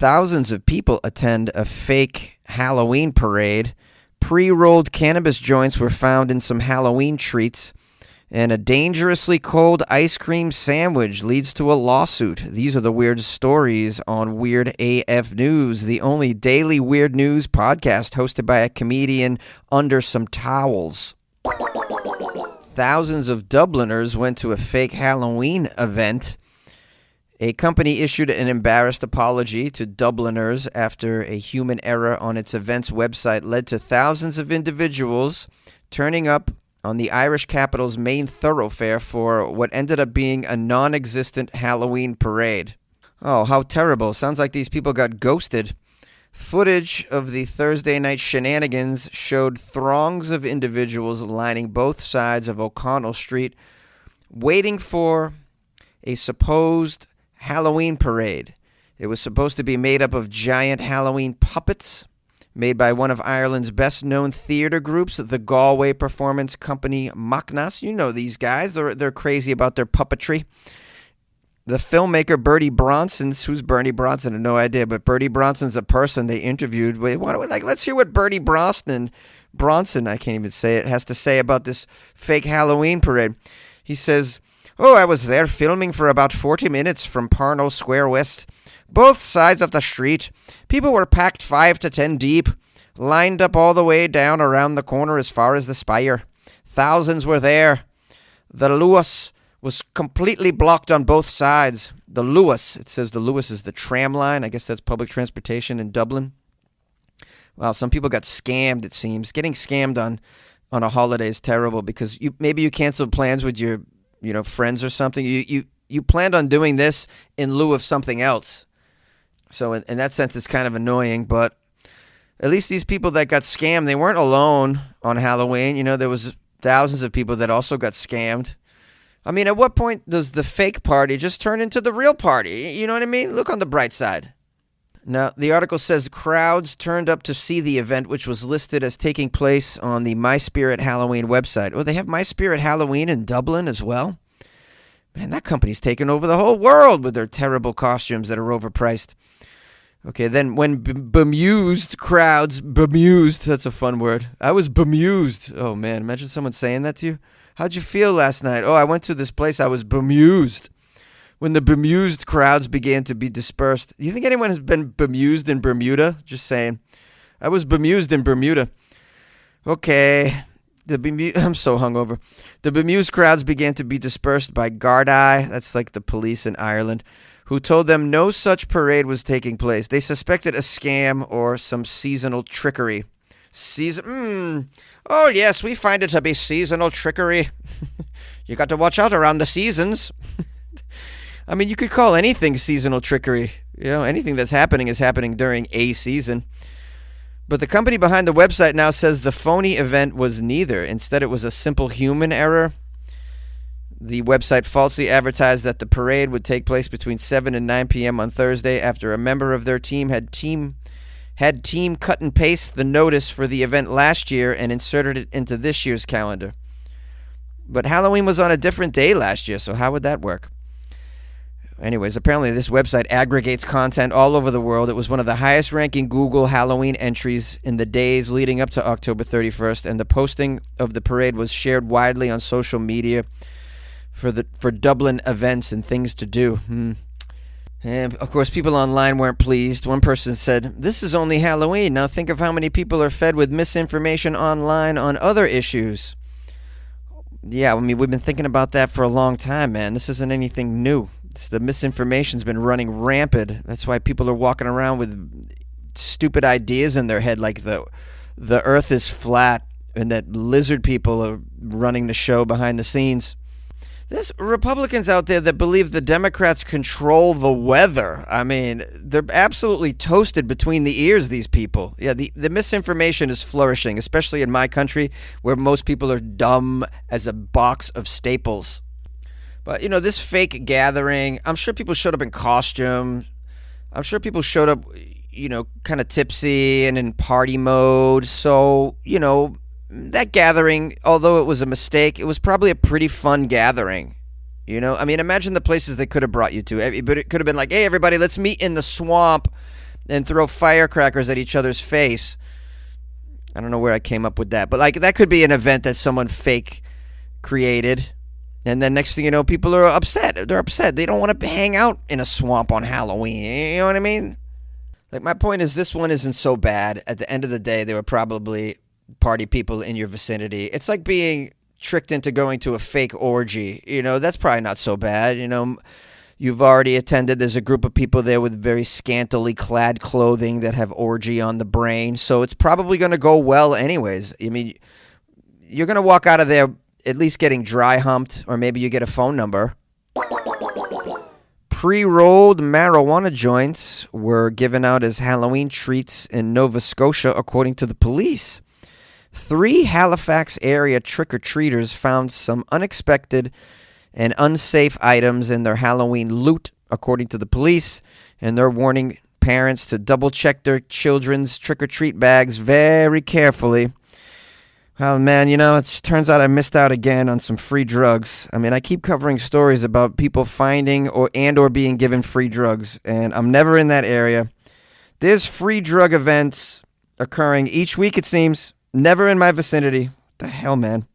Thousands of people attend a fake Halloween parade. Pre-rolled cannabis joints were found in some Halloween treats. And a dangerously cold ice cream sandwich leads to a lawsuit. These are the weird stories on Weird AF News, the only daily weird news podcast hosted by a comedian under some towels. Thousands of Dubliners went to a fake Halloween event. A company issued an embarrassed apology to Dubliners after a human error on its event's website led to thousands of individuals turning up on the Irish capital's main thoroughfare for what ended up being a non-existent Halloween parade. Oh, how terrible. Sounds like these people got ghosted. Footage of the Thursday night shenanigans showed throngs of individuals lining both sides of O'Connell Street, waiting for a supposed Halloween parade. It was supposed to be made up of giant Halloween puppets made by one of Ireland's best-known theater groups, the Galway performance company Macnas. You know these guys. They're crazy about their puppetry. The filmmaker Bertie Bronson, who's Bertie Bronson? I have no idea, but Bertie Bronson's a person they interviewed. Let's hear what Bertie Bronson, I can't even say it, has to say about this fake Halloween parade. He says, I was there filming for about 40 minutes from Parnell Square West. Both sides of the street. People were packed 5 to 10 deep, lined up all the way down around the corner as far as the spire. Thousands were there. The Luas was completely blocked on both sides. The Luas, it says the Luas is the tram line. I guess that's public transportation in Dublin. Wow, some people got scammed, it seems. Getting scammed on a holiday is terrible because maybe you canceled plans with your friends or something. You planned on doing this in lieu of something else. So in that sense, it's kind of annoying, but at least these people that got scammed, they weren't alone on Halloween. There was thousands of people that also got scammed. I mean, at what point does the fake party just turn into the real party? You know what I mean? Look on the bright side. Now, the article says crowds turned up to see the event, which was listed as taking place on the My Spirit Halloween website. Oh, they have My Spirit Halloween in Dublin as well? Man, that company's taken over the whole world with their terrible costumes that are overpriced. Okay, then when bemused crowds, that's a fun word. I was bemused. Oh, man, imagine someone saying that to you. How'd you feel last night? Oh, I went to this place, I was bemused. When the bemused crowds began to be dispersed. Do you think anyone has been bemused in Bermuda? Just saying. I was bemused in Bermuda. Okay. I'm so hungover. The bemused crowds began to be dispersed by Gardaí, that's like the police in Ireland, who told them no such parade was taking place. They suspected a scam or some seasonal trickery. Oh, yes, we find it to be seasonal trickery. You got to watch out around the seasons. I mean, you could call anything seasonal trickery. Anything that's happening is happening during a season. But the company behind the website now says the phony event was neither. Instead, it was a simple human error. The website falsely advertised that the parade would take place between 7 and 9 p.m. on Thursday after a member of their team had cut and paste the notice for the event last year and inserted it into this year's calendar. But Halloween was on a different day last year, so how would that work? Anyways, apparently this website aggregates content all over the world. It was one of the highest-ranking Google Halloween entries in the days leading up to October 31st, and the posting of the parade was shared widely on social media for Dublin events and things to do. And, of course, people online weren't pleased. One person said, "This is only Halloween. Now think of how many people are fed with misinformation online on other issues." Yeah, I mean, we've been thinking about that for a long time, man. This isn't anything new. The misinformation's been running rampant. That's why people are walking around with stupid ideas in their head, like the earth is flat and that lizard people are running the show behind the scenes. There's Republicans out there that believe the Democrats control the weather. I mean, they're absolutely toasted between the ears, these people. Yeah, the misinformation is flourishing, especially in my country where most people are dumb as a box of staples. But, this fake gathering, I'm sure people showed up in costume. I'm sure people showed up, kind of tipsy and in party mode. So, that gathering, although it was a mistake, it was probably a pretty fun gathering. I mean, imagine the places they could have brought you to. But it could have been like, hey, everybody, let's meet in the swamp and throw firecrackers at each other's face. I don't know where I came up with that, but like that could be an event that someone fake created. And then next thing you know, people are upset. They're upset. They don't want to hang out in a swamp on Halloween. You know what I mean? Like, my point is, this one isn't so bad. At the end of the day, there were probably party people in your vicinity. It's like being tricked into going to a fake orgy. You know, that's probably not so bad. You know, you've already attended. There's a group of people there with very scantily clad clothing that have orgy on the brain. So it's probably going to go well anyways. I mean, you're going to walk out of there at least getting dry humped, or maybe you get a phone number. Pre-rolled marijuana joints were given out as Halloween treats in Nova Scotia, according to the police. 3 Halifax area trick-or-treaters found some unexpected and unsafe items in their Halloween loot, according to the police, and they're warning parents to double-check their children's trick-or-treat bags very carefully. Well, man, you know, it turns out I missed out again on some free drugs. I mean, I keep covering stories about people finding or being given free drugs, and I'm never in that area. There's free drug events occurring each week, it seems. Never in my vicinity. What the hell, man?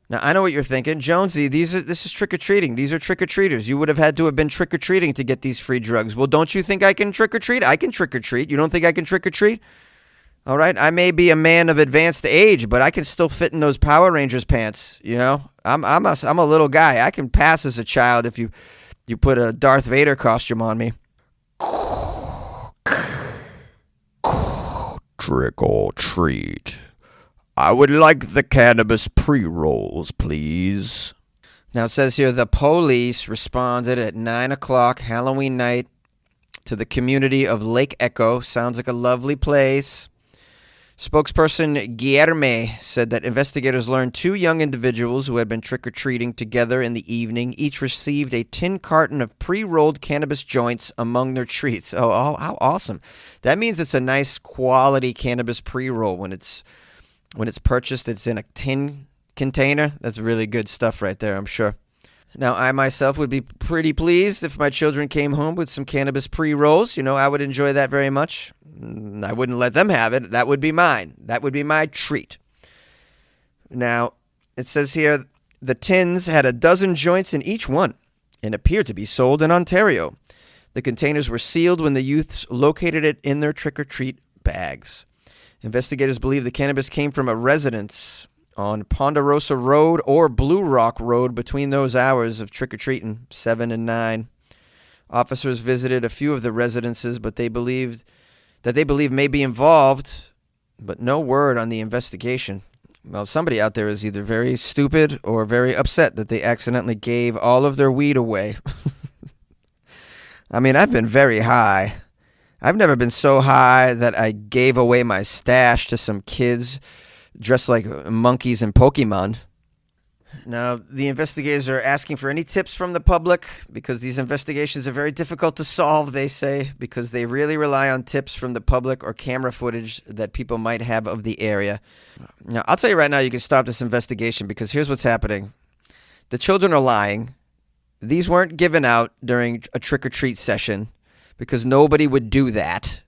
Now, I know what you're thinking. Jonesy, this is trick-or-treating. These are trick-or-treaters. You would have had to have been trick-or-treating to get these free drugs. Well, don't you think I can trick-or-treat? I can trick-or-treat. You don't think I can trick-or-treat? All right, I may be a man of advanced age, but I can still fit in those Power Rangers pants. You know, I'm a little guy. I can pass as a child if you put a Darth Vader costume on me. Trick or treat. I would like the cannabis pre-rolls, please. Now it says here the police responded at 9 o'clock Halloween night to the community of Lake Echo. Sounds like a lovely place. Spokesperson Guillerme said that investigators learned 2 young individuals who had been trick-or-treating together in the evening each received a tin carton of pre-rolled cannabis joints among their treats. Oh, how awesome. That means it's a nice quality cannabis pre-roll. When it's purchased, it's in a tin container. That's really good stuff right there, I'm sure. Now, I myself would be pretty pleased if my children came home with some cannabis pre-rolls. You know, I would enjoy that very much. I wouldn't let them have it. That would be mine. That would be my treat. Now, it says here, the tins had a dozen joints in each one and appeared to be sold in Ontario. The containers were sealed when the youths located it in their trick-or-treat bags. Investigators believe the cannabis came from a residence on Ponderosa Road or Blue Rock Road between those hours of trick-or-treating, 7 and 9. Officers visited a few of the residences, but they believe may be involved, but no word on the investigation. Well, somebody out there is either very stupid or very upset that they accidentally gave all of their weed away. I mean, I've been very high. I've never been so high that I gave away my stash to some kids dressed like monkeys in Pokemon. Now, the investigators are asking for any tips from the public because these investigations are very difficult to solve, they say, because they really rely on tips from the public or camera footage that people might have of the area. Now, I'll tell you right now, you can stop this investigation because here's what's happening. The children are lying. These weren't given out during a trick-or-treat session because nobody would do that.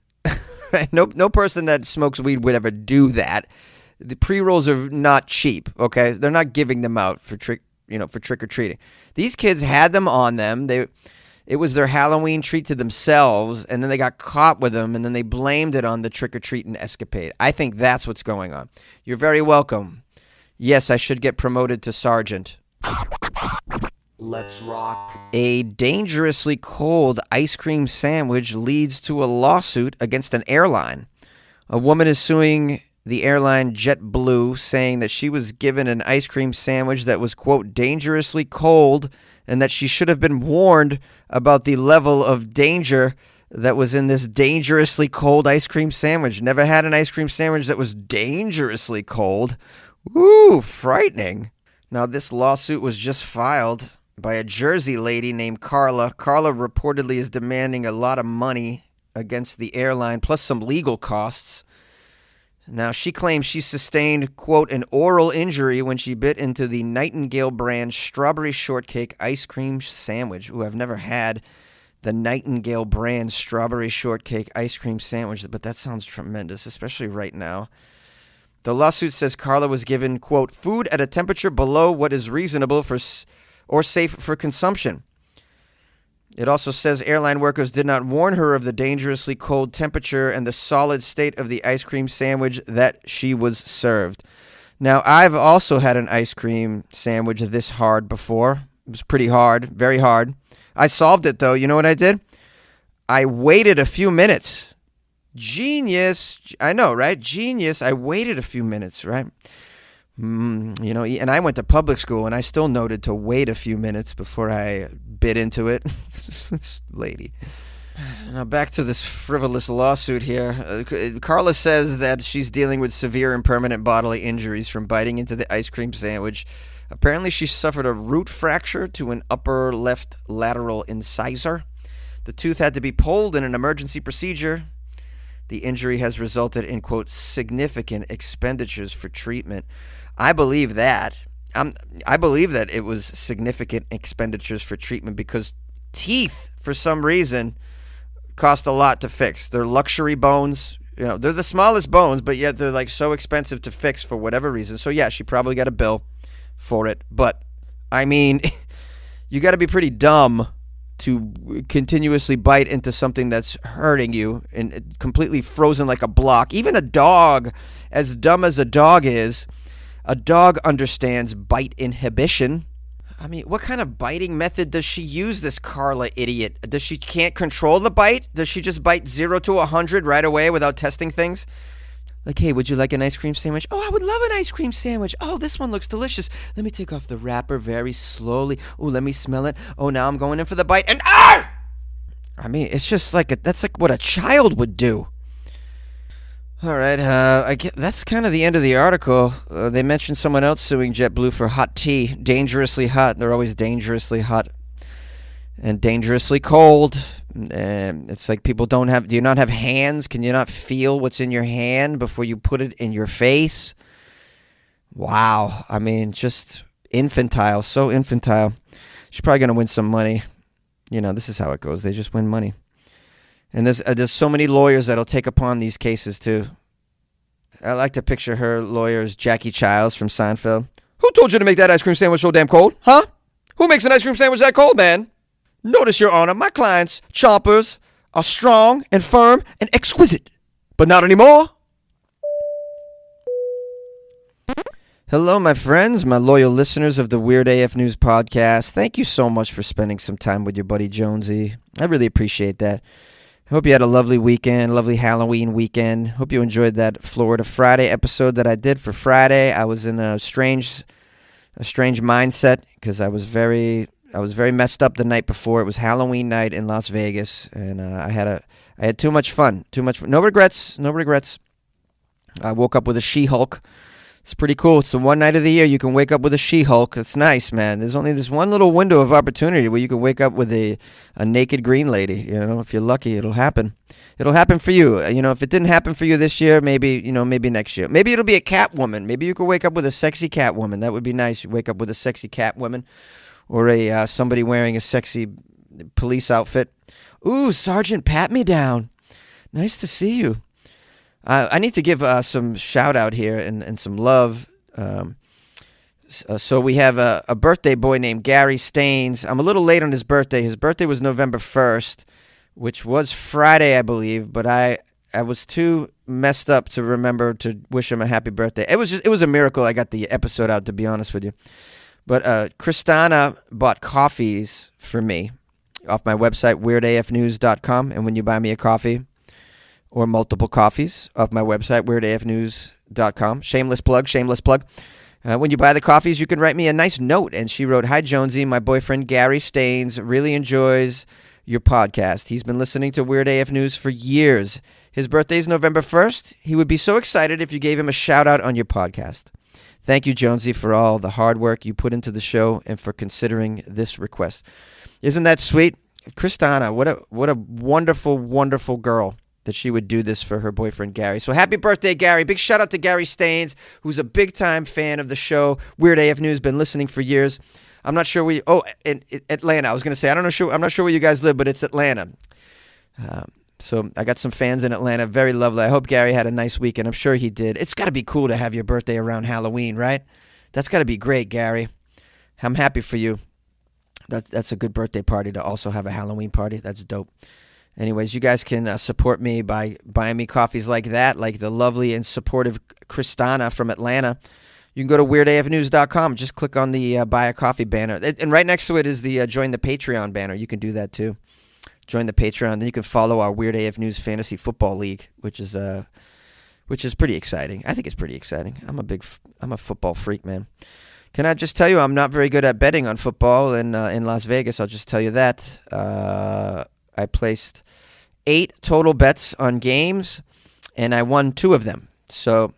No person that smokes weed would ever do that. The pre-rolls are not cheap, okay? They're not giving them out for trick-or-treating. These kids had them on them. It was their Halloween treat to themselves, and then they got caught with them, and then they blamed it on the trick-or-treating escapade. I think that's what's going on. You're very welcome. Yes, I should get promoted to sergeant. Let's rock. A dangerously cold ice cream sandwich leads to a lawsuit against an airline. A woman is suing the airline JetBlue, saying that she was given an ice cream sandwich that was, quote, dangerously cold, and that she should have been warned about the level of danger that was in this dangerously cold ice cream sandwich. Never had an ice cream sandwich that was dangerously cold. Ooh, frightening. Now, this lawsuit was just filed by a Jersey lady named Carla. Carla reportedly is demanding a lot of money against the airline, plus some legal costs. Now, she claims she sustained, quote, an oral injury when she bit into the Nightingale brand strawberry shortcake ice cream sandwich. Ooh, I've never had the Nightingale brand strawberry shortcake ice cream sandwich. But that sounds tremendous, especially right now. The lawsuit says Carla was given, quote, food at a temperature below what is reasonable for or safe for consumption. It also says airline workers did not warn her of the dangerously cold temperature and the solid state of the ice cream sandwich that she was served. Now, I've also had an ice cream sandwich this hard before. It was pretty hard, very hard. I solved it, though. You know what I did? I waited a few minutes. Genius. I know, right? Genius. I waited a few minutes, right? And I went to public school, and I still noted to wait a few minutes before I bit into it. This lady. Now back to this frivolous lawsuit here. Carla says that she's dealing with severe and permanent bodily injuries from biting into the ice cream sandwich. Apparently, she suffered a root fracture to an upper left lateral incisor. The tooth had to be pulled in an emergency procedure. The injury has resulted in, quote, significant expenditures for treatment. I believe that. I believe that it was significant expenditures for treatment because teeth, for some reason, cost a lot to fix. They're luxury bones. You know, they're the smallest bones, but yet they're like so expensive to fix for whatever reason. So yeah, she probably got a bill for it. But I mean, you got to be pretty dumb to continuously bite into something that's hurting you and completely frozen like a block. Even a dog, as dumb as a dog is, a dog understands bite inhibition. I mean, what kind of biting method does she use, this Carla idiot? Does she can't control the bite? Does she just bite 0 to 100 right away without testing things? Like, hey, would you like an ice cream sandwich? Oh, I would love an ice cream sandwich. Oh, this one looks delicious. Let me take off the wrapper very slowly. Oh, let me smell it. Oh, now I'm going in for the bite. And ah! I mean, it's just like that's like what a child would do. All right, that's kind of the end of the article. They mentioned someone else suing JetBlue for hot tea, dangerously hot. They're always dangerously hot and dangerously cold. And it's like people do you not have hands? Can you not feel what's in your hand before you put it in your face? Wow. I mean, just infantile, so infantile. She's probably going to win some money. You know, this is how it goes. They just win money. And there's so many lawyers that'll take upon these cases, too. I like to picture her lawyer as Jackie Childs from Seinfeld. Who told you to make that ice cream sandwich so damn cold? Huh? Who makes an ice cream sandwich that cold, man? Notice, Your Honor, my clients' chompers are strong and firm and exquisite. But not anymore. Hello, my friends, my loyal listeners of the Weird AF News podcast. Thank you so much for spending some time with your buddy Jonesy. I really appreciate that. I hope you had a lovely weekend, lovely Halloween weekend. Hope you enjoyed that Florida Friday episode that I did for Friday. I was in a strange mindset because I was very messed up the night before. It was Halloween night in Las Vegas, and I had too much fun. No regrets. I woke up with a She-Hulk. It's pretty cool. It's the one night of the year you can wake up with a She-Hulk. It's nice, man. There's only this one little window of opportunity where you can wake up with a naked green lady. You know, if you're lucky, it'll happen. It'll happen for you. You know, if it didn't happen for you this year, maybe next year. Maybe it'll be a cat woman. Maybe you could wake up with a sexy cat woman. That would be nice. You wake up with a sexy cat woman, or somebody wearing a sexy police outfit. Ooh, Sergeant Pat Me Down. Nice to see you. I need to give some shout out here and some love. So we have a birthday boy named Gary Staines. I'm a little late on his birthday. His birthday was November 1st, which was Friday, I believe. But I was too messed up to remember to wish him a happy birthday. It was a miracle I got the episode out, to be honest with you. But Kristana bought coffees for me off my website, weirdafnews.com. And when you buy me a coffee, or multiple coffees off my website, weirdafnews.com. Shameless plug. When you buy the coffees, you can write me a nice note. And she wrote, "Hi, Jonesy. My boyfriend, Gary Staines, really enjoys your podcast. He's been listening to Weird AF News for years. His birthday is November 1st. He would be so excited if you gave him a shout-out on your podcast. Thank you, Jonesy, for all the hard work you put into the show and for considering this request." Isn't that sweet? Kristana, what a wonderful, wonderful girl that she would do this for her boyfriend, Gary. So happy birthday, Gary. Big shout out to Gary Staines, who's a big-time fan of the show. Weird AF News, been listening for years. I'm not sure where you, in Atlanta. I was going to say, I'm not sure where you guys live, but it's Atlanta. So I got some fans in Atlanta. Very lovely. I hope Gary had a nice weekend. I'm sure he did. It's got to be cool to have your birthday around Halloween, right? That's got to be great, Gary. I'm happy for you. That's a good birthday party to also have a Halloween party. That's dope. Anyways, you guys can support me by buying me coffees like that, like the lovely and supportive Kristana from Atlanta. You can go to weirdafnews.com. Just click on the buy a coffee banner. And right next to it is the join the Patreon banner. You can do that too. Join the Patreon. Then you can follow our Weird AF News Fantasy Football League, which is pretty exciting. I think it's pretty exciting. I'm a football freak, man. Can I just tell you, I'm not very good at betting on football in Las Vegas. I'll just tell you that. I placed 8 total bets on games, and I won 2 of them. So,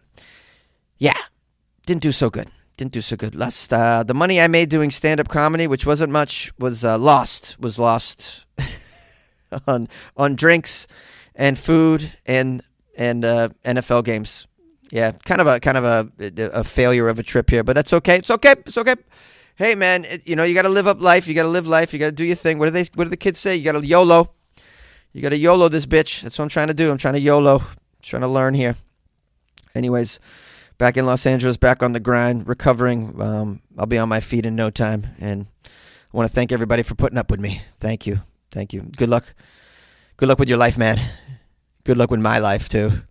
yeah, didn't do so good. Last the money I made doing stand-up comedy, which wasn't much, was lost. on drinks and food and NFL games. Yeah, kind of a failure of a trip here, but that's okay. It's okay. Hey man, you got to live up life. You got to live life. You got to do your thing. What do the kids say? You got to YOLO. You got to YOLO this bitch. That's what I'm trying to do. I'm trying to YOLO. I'm trying to learn here. Anyways, back in Los Angeles, back on the grind, recovering. I'll be on my feet in no time, and I want to thank everybody for putting up with me. Thank you. Good luck with your life, man. Good luck with my life too.